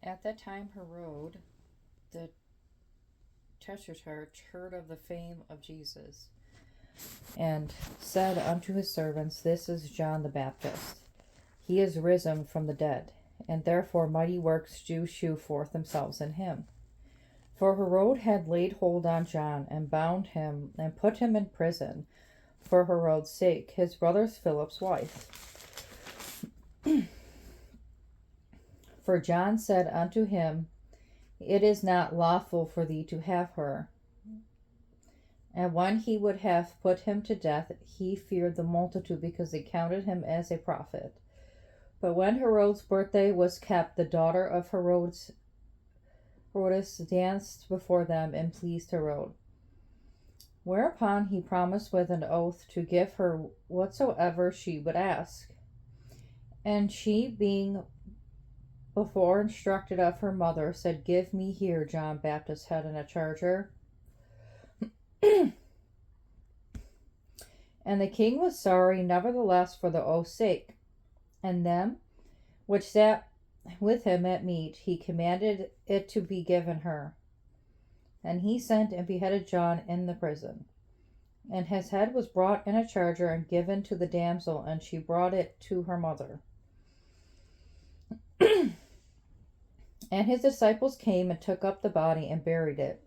At that time Herod the Tetrarch heard of the fame of Jesus, and said unto his servants, This is John the Baptist. He is risen from the dead, and therefore mighty works do shew forth themselves in him. For Herod had laid hold on John, and bound him, and put him in prison, for Herod's sake, his brother Philip's wife. For John said unto him, It is not lawful for thee to have her. And when he would have put him to death, he feared the multitude, because they counted him as a prophet. But when Herod's birthday was kept, the daughter of Herodes danced before them, and pleased Herod. Whereupon he promised with an oath to give her whatsoever she would ask. And she, being before instructed of her mother, said, Give me here John Baptist's head in a charger. And the king was sorry, nevertheless, for the oath's sake. And them which sat with him at meat, he commanded it to be given her. And he sent and beheaded John in the prison. And his head was brought in a charger and given to the damsel, and she brought it to her mother. And his disciples came and took up the body and buried it,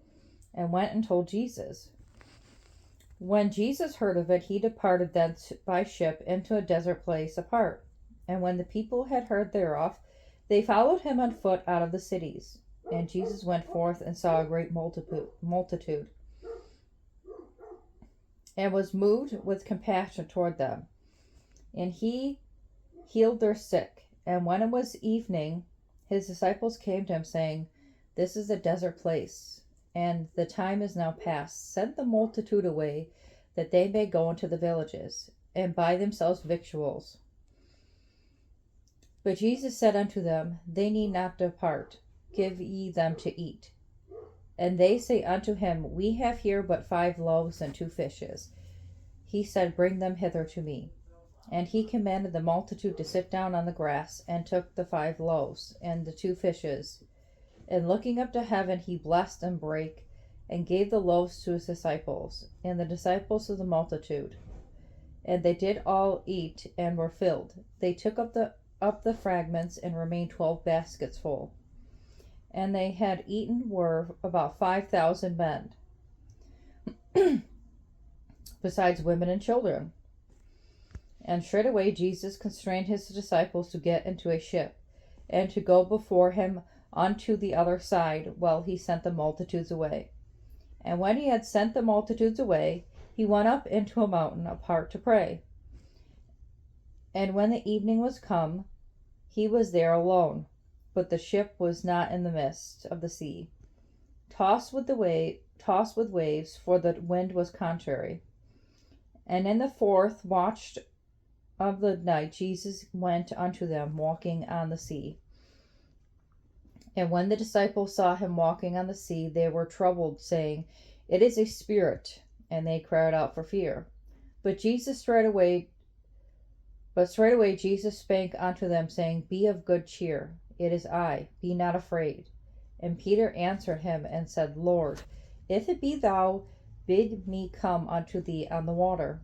and went and told Jesus. When Jesus heard of it, he departed thence by ship into a desert place apart. And when the people had heard thereof, they followed him on foot out of the cities. And Jesus went forth and saw a great multitude, and was moved with compassion toward them. And he healed their sick. And when it was evening, his disciples came to him, saying, This is a desert place, and the time is now past. Send the multitude away, that they may go into the villages, and buy themselves victuals. But Jesus said unto them, They need not depart. Give ye them to eat. And they say unto him, We have here but 5 loaves and 2 fishes. He said, Bring them hither to me. And he commanded the multitude to sit down on the grass, and took the 5 loaves and the 2 fishes. And looking up to heaven, he blessed and brake, and gave the loaves to his disciples, and the disciples to the multitude. And they did all eat, and were filled. They took up the fragments, and remained 12 baskets full. And they had eaten were about 5,000 men, besides women and children. And straightway Jesus constrained his disciples to get into a ship, and to go before him unto the other side, while he sent the multitudes away. And when he had sent the multitudes away, he went up into a mountain apart to pray. And when the evening was come, he was there alone, but the ship was not in the midst of the sea, tossed with waves, for the wind was contrary. And in the 4th watch of the night Jesus went unto them, walking on the sea. And when the disciples saw him walking on the sea, they were troubled, saying, It is a spirit. And they cried out for fear. But straightway Jesus spake unto them, saying, Be of good cheer, it is I, be not afraid. And Peter answered him and said, Lord, if it be thou, bid me come unto thee on the water.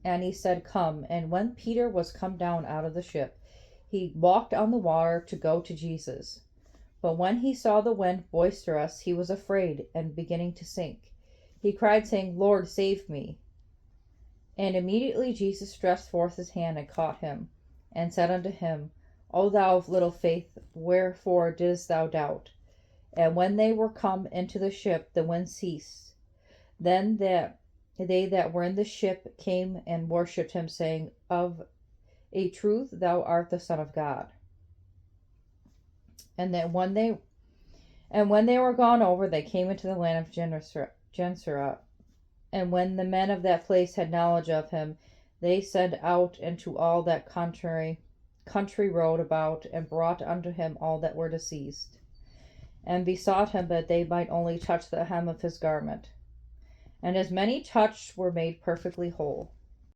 And he said, Come. And when Peter was come down out of the ship, he walked on the water to go to Jesus. But when he saw the wind boisterous, he was afraid, and beginning to sink, he cried, saying, Lord, save me. And immediately Jesus stretched forth his hand and caught him, and said unto him, O thou of little faith, wherefore didst thou doubt? And when they were come into the ship, the wind ceased. Then they that were in the ship came and worshipped him, saying, Of a truth thou art the Son of God. And when they were gone over, they came into the land of Gennesaret. And when the men of that place had knowledge of him, they sent out into all that country round about, and brought unto him all that were diseased, and besought him that they might only touch the hem of his garment. And as many touched were made perfectly whole.